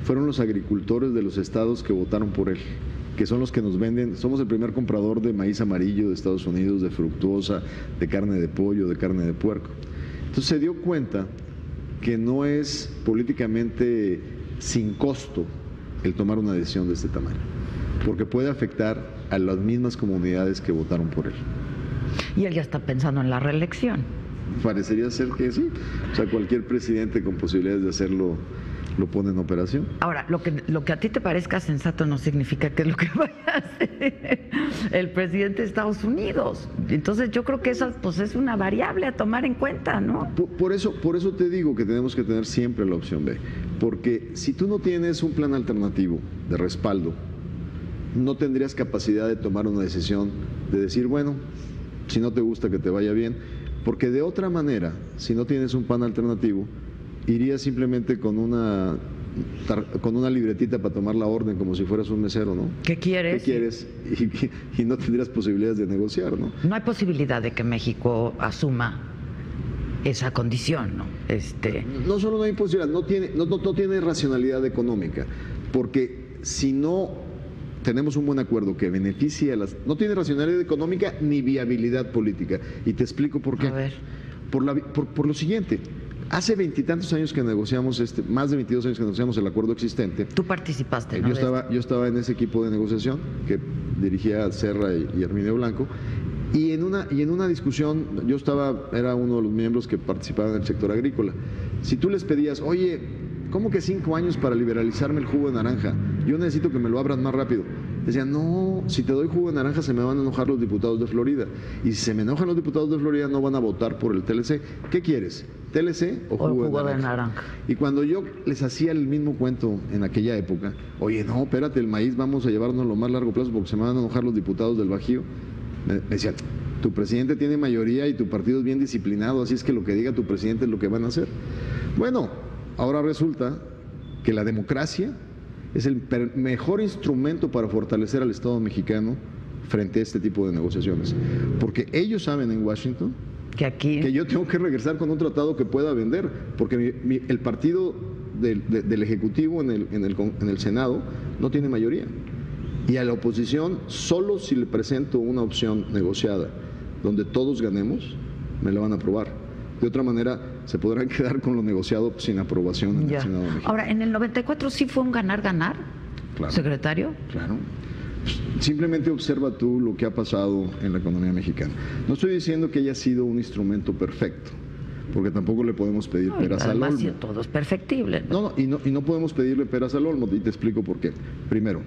fueron los agricultores de los estados que votaron por él, que son los que nos venden. Somos el primer comprador de maíz amarillo de Estados Unidos, de fructuosa, de carne de pollo, de carne de puerco. Entonces se dio cuenta que no es políticamente sin costo el tomar una decisión de este tamaño, porque puede afectar a las mismas comunidades que votaron por él. Y él ya está pensando en la reelección. Parecería ser que sí. O sea, cualquier presidente con posibilidades de hacerlo lo pone en operación. Ahora, lo que a ti te parezca sensato no significa que es lo que vaya a hacer el presidente de Estados Unidos. Entonces yo creo que esa pues es una variable a tomar en cuenta, ¿no? Por eso te digo que tenemos que tener siempre la opción B, porque si tú no tienes un plan alternativo de respaldo, no tendrías capacidad de tomar una decisión de decir, bueno, si no te gusta que te vaya bien, porque de otra manera, si no tienes un plan alternativo, irías simplemente con una libretita para tomar la orden como si fueras un mesero, ¿no? ¿Qué quieres? ¿Qué quieres? Y no tendrías posibilidades de negociar, ¿no? No hay posibilidad de que México asuma esa condición, ¿no? No solo no hay posibilidad, no tiene racionalidad económica, porque si no tenemos un buen acuerdo que beneficie a las... No tiene racionalidad económica ni viabilidad política. Y te explico por qué. A ver. Por lo siguiente. Hace 20 y tantos años que negociamos, más de 22 años que negociamos el acuerdo existente. Tú participaste, ¿no? Yo estaba en ese equipo de negociación que dirigía Serra y Herminio Blanco. Y en una discusión, era uno de los miembros que participaba en el sector agrícola. Si tú les pedías, oye, ¿cómo que 5 años para liberalizarme el jugo de naranja? Yo necesito que me lo abran más rápido. Decían, no, si te doy jugo de naranja se me van a enojar los diputados de Florida. Y si se me enojan los diputados de Florida no van a votar por el TLC. ¿Qué quieres? ¿TLC o jugo de naranja? Y cuando yo les hacía el mismo cuento en aquella época, oye, no, espérate, el maíz vamos a llevarnos lo más largo plazo porque se me van a enojar los diputados del Bajío. Me decían, tu presidente tiene mayoría y tu partido es bien disciplinado, así es que lo que diga tu presidente es lo que van a hacer. Bueno, ahora resulta que la democracia es el mejor instrumento para fortalecer al Estado mexicano frente a este tipo de negociaciones. Porque ellos saben en Washington que yo tengo que regresar con un tratado que pueda vender, porque el partido del Ejecutivo en el Senado no tiene mayoría. Y a la oposición, solo si le presento una opción negociada donde todos ganemos, me la van a aprobar. De otra manera, se podrán quedar con lo negociado sin aprobación en el Senado mexicano. Ahora, ¿en el 94 sí fue un ganar-ganar, claro, secretario? Claro. Simplemente observa tú lo que ha pasado en la economía mexicana. No estoy diciendo que haya sido un instrumento perfecto, porque tampoco le podemos pedir peras al olmo. Además, todo es perfectible. No, y no podemos pedirle peras al olmo, y te explico por qué. Primero,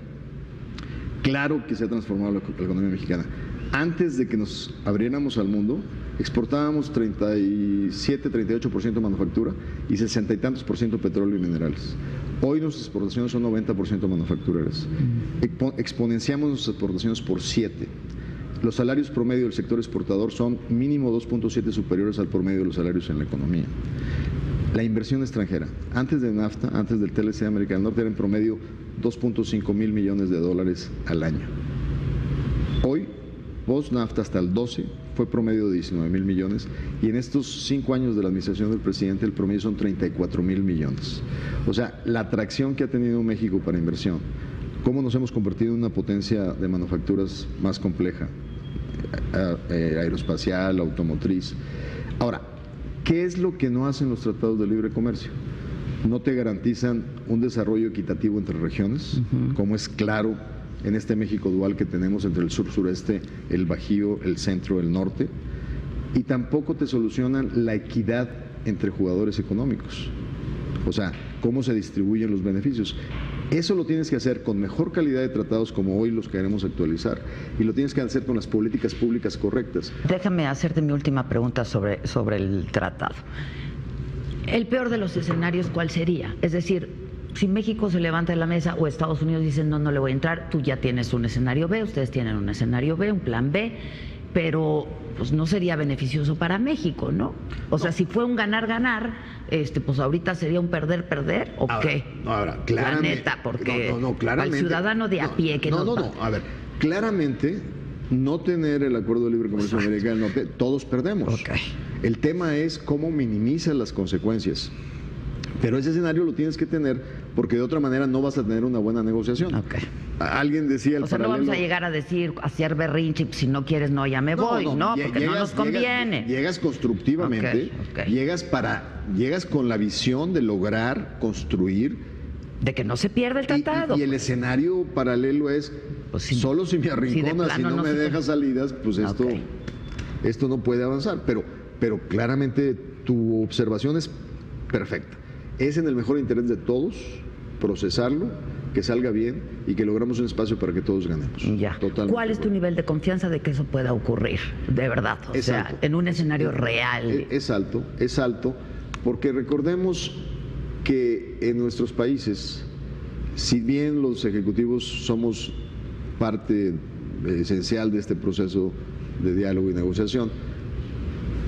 claro que se ha transformado la economía mexicana. Antes de que nos abriéramos al mundo, exportábamos 37, 38% manufactura y 60 y tantos % petróleo y minerales. Hoy nuestras exportaciones son 90% manufactureras. Exponenciamos nuestras exportaciones por 7. Los salarios promedio del sector exportador son mínimo 2.7 superiores al promedio de los salarios en la economía. La inversión extranjera, antes de NAFTA, antes del TLC de América del Norte, era en promedio 2.5 mil millones de dólares al año. Hoy, post-NAFTA hasta el 12, fue promedio de 19 mil millones y en estos 5 años de la administración del presidente el promedio son 34 mil millones. O sea, la atracción que ha tenido México para inversión, cómo nos hemos convertido en una potencia de manufacturas más compleja, aeroespacial, automotriz. Ahora, ¿qué es lo que no hacen los tratados de libre comercio? No te garantizan un desarrollo equitativo entre regiones, como es claro en este México dual que tenemos entre el sur-sureste, el Bajío, el centro, el norte, y tampoco te solucionan la equidad entre jugadores económicos. O sea, cómo se distribuyen los beneficios. Eso lo tienes que hacer con mejor calidad de tratados como hoy los queremos actualizar y lo tienes que hacer con las políticas públicas correctas. Déjame hacerte mi última pregunta sobre el tratado. El peor de los escenarios, ¿cuál sería? Es decir, si México se levanta de la mesa o Estados Unidos dice no le voy a entrar, tú ya tienes un escenario B, ustedes tienen un escenario B, un plan B, pero pues no sería beneficioso para México, ¿no? O sea, si fue un ganar-ganar, pues ahorita sería un perder-perder, ¿o qué? Ahora, claramente. La neta, porque claramente, al ciudadano de a pie que a ver, claramente no tener el acuerdo de libre comercio americano, todos perdemos. Okay. El tema es cómo minimizan las consecuencias. Pero ese escenario lo tienes que tener porque de otra manera no vas a tener una buena negociación. Okay. Alguien decía el paralelo... no vamos a llegar a decir, a hacer berrinche, si no quieres no, ya me voy, ¿no? Porque no nos conviene. Llegas constructivamente, llegas con la visión de lograr construir... De que no se pierda el tratado. Y el escenario paralelo es, pues solo si me arrinconas, si no me dejas salidas, pues esto no puede avanzar. Pero claramente tu observación es perfecta. Es en el mejor interés de todos procesarlo, que salga bien y que logramos un espacio para que todos ganemos. Ya. ¿Cuál es tu nivel de confianza de que eso pueda ocurrir de verdad? O sea, alto. En un escenario real. Es alto, porque recordemos que en nuestros países, si bien los ejecutivos somos parte esencial de este proceso de diálogo y negociación,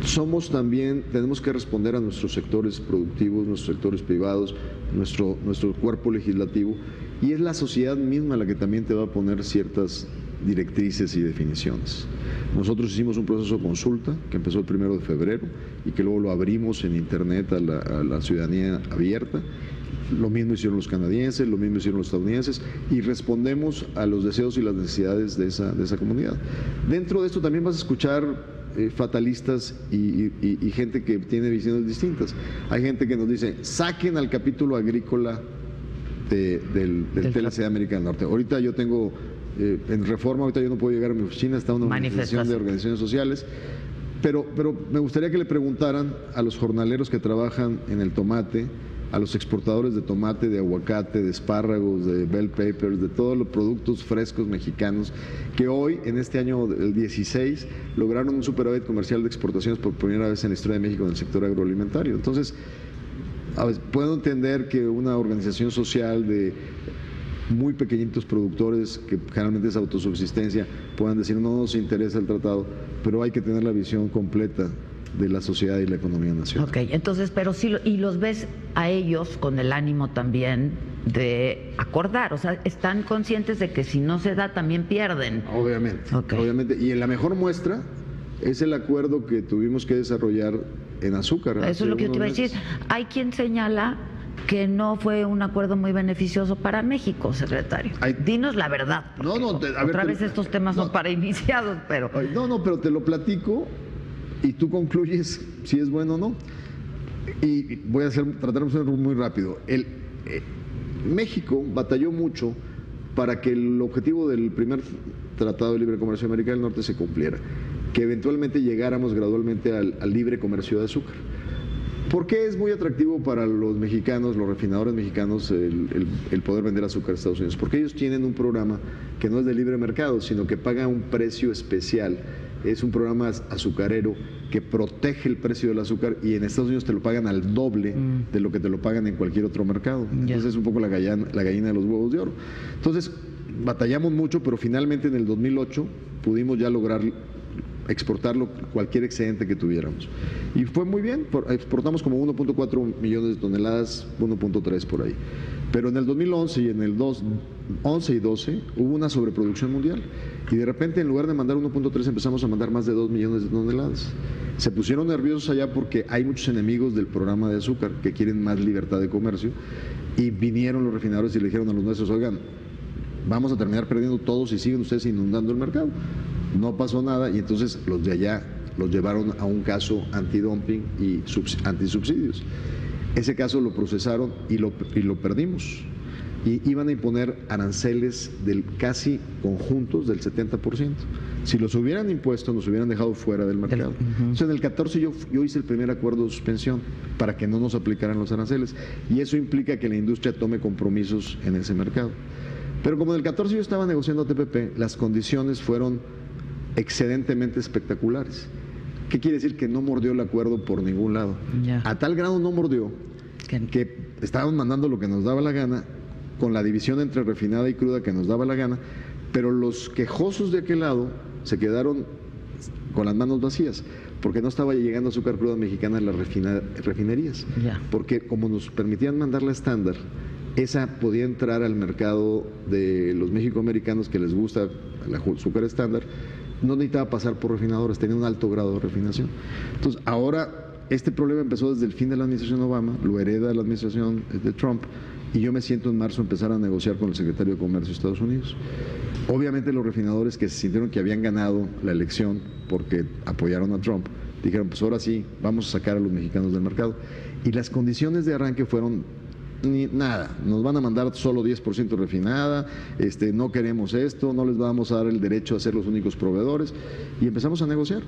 somos también, tenemos que responder a nuestros sectores productivos, nuestros sectores privados, nuestro cuerpo legislativo, y es la sociedad misma la que también te va a poner ciertas directrices y definiciones. Nosotros hicimos un proceso de consulta que empezó el 1 de febrero y que luego lo abrimos en internet a la ciudadanía abierta. Lo mismo hicieron los canadienses, lo mismo hicieron los estadounidenses, y respondemos a los deseos y las necesidades de esa comunidad. Dentro de esto también vas a escuchar fatalistas y gente que tiene visiones distintas. Hay gente que nos dice, saquen al capítulo agrícola del TLC de América del Norte. Ahorita yo tengo, en Reforma, ahorita yo no puedo llegar a mi oficina, está una manifestación de organizaciones sociales, pero me gustaría que le preguntaran a los jornaleros que trabajan en el tomate, a los exportadores de tomate, de aguacate, de espárragos, de bell peppers, de todos los productos frescos mexicanos, que hoy, en este año el 16, lograron un superávit comercial de exportaciones por primera vez en la historia de México en el sector agroalimentario. Entonces, puedo entender que una organización social de muy pequeñitos productores, que generalmente es autosubsistencia, puedan decir no nos interesa el tratado, pero hay que tener la visión completa de la sociedad y la economía nacional. Ok, entonces, pero sí, y los ves a ellos con el ánimo también de acordar, o sea, están conscientes de que si no se da también pierden. Obviamente, okay. Obviamente, y en la mejor muestra es el acuerdo que tuvimos que desarrollar en azúcar. Eso es lo que yo te iba a decir. Hay quien señala que no fue un acuerdo muy beneficioso para México, secretario. Dinos la verdad. Otra vez estos temas son para iniciados, pero... pero te lo platico y tú concluyes si es bueno o no. Y voy a tratar de hacerlo muy rápido. México batalló mucho para que el objetivo del primer Tratado de Libre Comercio de América del Norte se cumpliera, que eventualmente llegáramos gradualmente al libre comercio de azúcar. ¿Por qué es muy atractivo para los mexicanos, los refinadores mexicanos, el poder vender azúcar a Estados Unidos? Porque ellos tienen un programa que no es de libre mercado, sino que paga un precio especial. Es un programa azucarero que protege el precio del azúcar, y en Estados Unidos te lo pagan al doble de lo que te lo pagan en cualquier otro mercado. Entonces es un poco la gallina de los huevos de oro. Entonces batallamos mucho, pero finalmente en el 2008 pudimos ya lograr exportarlo, cualquier excedente que tuviéramos. Y fue muy bien, exportamos como 1.4 millones de toneladas, 1.3 por ahí. Pero en el 2011 y en el 11 y 12 hubo una sobreproducción mundial, y de repente en lugar de mandar 1.3 empezamos a mandar más de 2 millones de toneladas. Se pusieron nerviosos allá porque hay muchos enemigos del programa de azúcar que quieren más libertad de comercio, y vinieron los refinadores y le dijeron a los nuestros, oigan, vamos a terminar perdiendo todos si siguen ustedes inundando el mercado. No pasó nada, y entonces los de allá los llevaron a un caso antidumping y antisubsidios. Ese caso lo procesaron y lo perdimos. Y iban a imponer aranceles casi conjuntos del 70%. Si los hubieran impuesto, nos hubieran dejado fuera del mercado. Entonces, en el 14 yo hice el primer acuerdo de suspensión para que no nos aplicaran los aranceles. Y eso implica que la industria tome compromisos en ese mercado. Pero como en el 14 yo estaba negociando TPP, las condiciones fueron excedentemente espectaculares. ¿Qué quiere decir? Que no mordió el acuerdo por ningún lado. A tal grado no mordió que estábamos mandando lo que nos daba la gana, con la división entre refinada y cruda que nos daba la gana, pero los quejosos de aquel lado se quedaron con las manos vacías, porque no estaba llegando azúcar cruda mexicana a las refinerías. Porque como nos permitían mandarla estándar, esa podía entrar al mercado de los mexicoamericanos que les gusta el azúcar estándar. No necesitaba pasar por refinadoras, tenía un alto grado de refinación. Entonces, ahora este problema empezó desde el fin de la administración Obama, lo hereda la administración de Trump, y yo me siento en marzo a empezar a negociar con el secretario de Comercio de Estados Unidos. Obviamente los refinadores que se sintieron que habían ganado la elección porque apoyaron a Trump, dijeron, pues ahora sí, vamos a sacar a los mexicanos del mercado. Y las condiciones de arranque fueron nada, nos van a mandar solo 10% refinada, no queremos esto, no les vamos a dar el derecho a ser los únicos proveedores, y empezamos a negociar.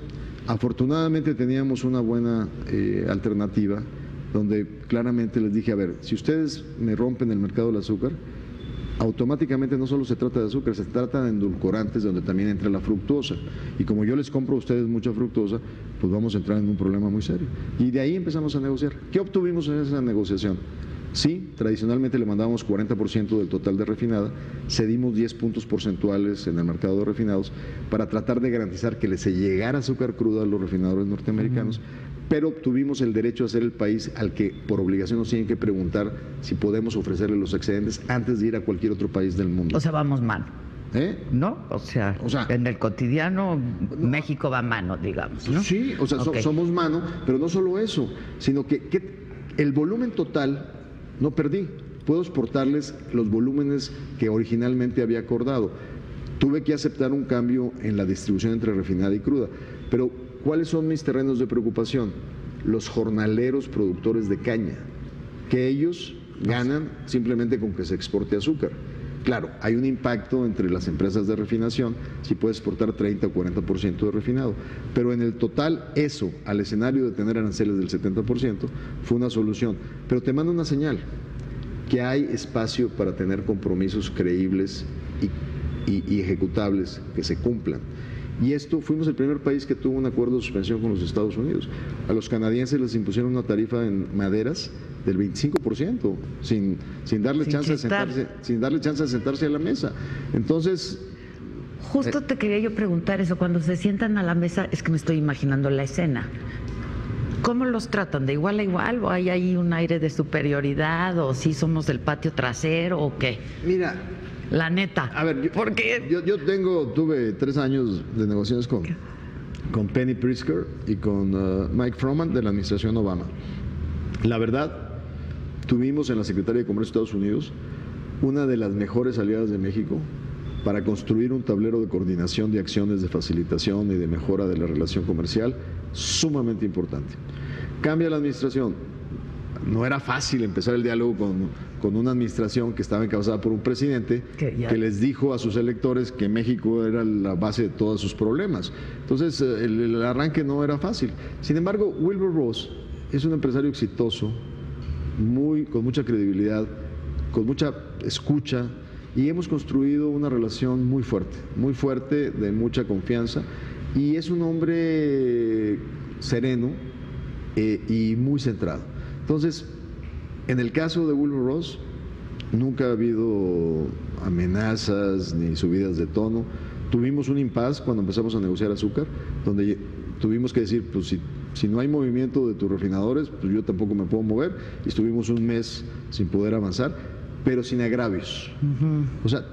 Afortunadamente teníamos una buena alternativa, donde claramente les dije, a ver, si ustedes me rompen el mercado del azúcar, automáticamente no solo se trata de azúcar, se trata de endulcorantes, donde también entra la fructosa. Y como yo les compro a ustedes mucha fructosa, pues vamos a entrar en un problema muy serio. Y de ahí empezamos a negociar. ¿Qué obtuvimos en esa negociación? Sí, tradicionalmente le mandábamos 40% del total de refinada, cedimos 10 puntos porcentuales en el mercado de refinados para tratar de garantizar que les llegara azúcar cruda a los refinadores norteamericanos, pero tuvimos el derecho a ser el país al que por obligación nos tienen que preguntar si podemos ofrecerle los excedentes antes de ir a cualquier otro país del mundo. O sea, vamos mano. ¿No? O sea, en el cotidiano México va mano, digamos, ¿no? Sí, o sea, somos mano, pero no solo eso, sino que el volumen total no perdí. Puedo exportarles los volúmenes que originalmente había acordado. Tuve que aceptar un cambio en la distribución entre refinada y cruda, pero ¿cuáles son mis terrenos de preocupación? Los jornaleros productores de caña, que ellos ganan simplemente con que se exporte azúcar. Claro, hay un impacto entre las empresas de refinación, si puedes exportar 30 o 40% de refinado, pero en el total eso, al escenario de tener aranceles del 70%, fue una solución. Pero te mando una señal, que hay espacio para tener compromisos creíbles y ejecutables que se cumplan. Y esto, fuimos el primer país que tuvo un acuerdo de suspensión con los Estados Unidos. A los canadienses les impusieron una tarifa en maderas del 25%, sin darle chance de sentarse a la mesa. Entonces, justo te quería yo preguntar eso, cuando se sientan a la mesa, es que me estoy imaginando la escena. ¿Cómo los tratan? ¿De igual a igual? ¿O hay ahí un aire de superioridad? ¿O si somos del patio trasero? ¿O qué? Mira, la neta. A ver, yo tuve 3 años de negociaciones con Penny Pritzker y con Mike Froman de la administración Obama. La verdad, tuvimos en la Secretaría de Comercio de Estados Unidos una de las mejores aliadas de México para construir un tablero de coordinación de acciones de facilitación y de mejora de la relación comercial sumamente importante. Cambia la administración. No era fácil empezar el diálogo con una administración que estaba encabezada por un presidente que les dijo a sus electores que México era la base de todos sus problemas. Entonces, el arranque no era fácil. Sin embargo, Wilbur Ross es un empresario exitoso, con mucha credibilidad, con mucha escucha, y hemos construido una relación muy fuerte, de mucha confianza, y es un hombre sereno y muy centrado. Entonces, en el caso de Wilbur Ross, nunca ha habido amenazas ni subidas de tono. Tuvimos un impasse cuando empezamos a negociar azúcar, donde tuvimos que decir, pues si no hay movimiento de tus refinadores, pues yo tampoco me puedo mover, y estuvimos un mes sin poder avanzar, pero sin agravios. O sea,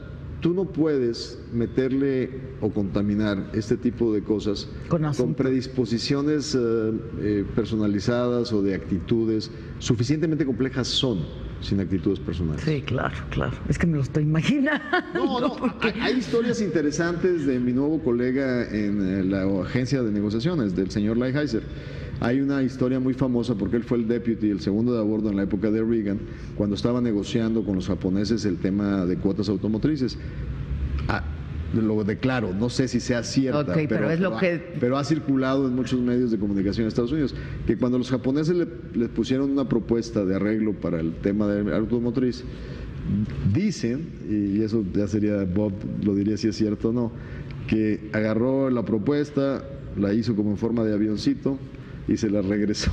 tú no puedes meterle o contaminar este tipo de cosas con predisposiciones personalizadas o de actitudes suficientemente complejas sin actitudes personales. Sí, claro. Es que me lo estoy imaginando. No, hay historias interesantes de mi nuevo colega en la agencia de negociaciones, del señor Lighthizer. Hay una historia muy famosa porque él fue el deputy, el segundo de a bordo en la época de Reagan, cuando estaba negociando con los japoneses el tema de cuotas automotrices. Lo declaro, no sé si sea cierta, pero ha circulado en muchos medios de comunicación en Estados Unidos, que cuando los japoneses le pusieron una propuesta de arreglo para el tema de automotriz, dicen, y eso ya sería, Bob lo diría si es cierto o no, que agarró la propuesta, la hizo como en forma de avioncito y se la regresó.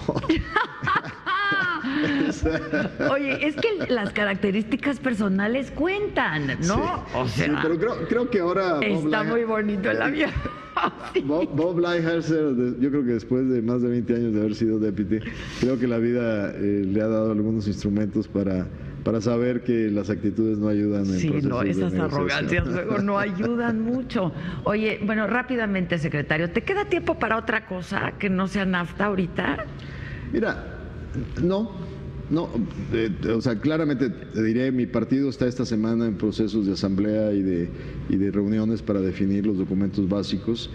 Oye, es que las características personales cuentan, ¿no? Sí, o sea, sí, pero creo que ahora está muy bonito el avión. Bob Lighthizer, yo creo que después de más de 20 años de haber sido deputy, creo que la vida le ha dado algunos instrumentos para saber que las actitudes no ayudan en procesos de negociación. Esas arrogancias luego no ayudan mucho. Oye, bueno, rápidamente, secretario, ¿te queda tiempo para otra cosa que no sea NAFTA ahorita? Mira, no, o sea, claramente te diré, mi partido está esta semana en procesos de asamblea y de reuniones para definir los documentos básicos.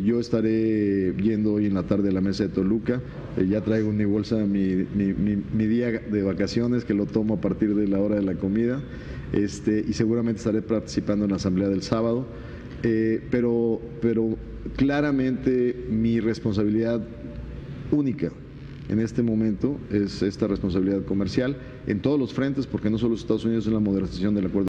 Yo estaré yendo hoy en la tarde a la mesa de Toluca, ya traigo en mi bolsa mi día de vacaciones, que lo tomo a partir de la hora de la comida, y seguramente estaré participando en la asamblea del sábado, pero claramente mi responsabilidad única en este momento es esta responsabilidad comercial en todos los frentes, porque no solo Estados Unidos es la modernización del acuerdo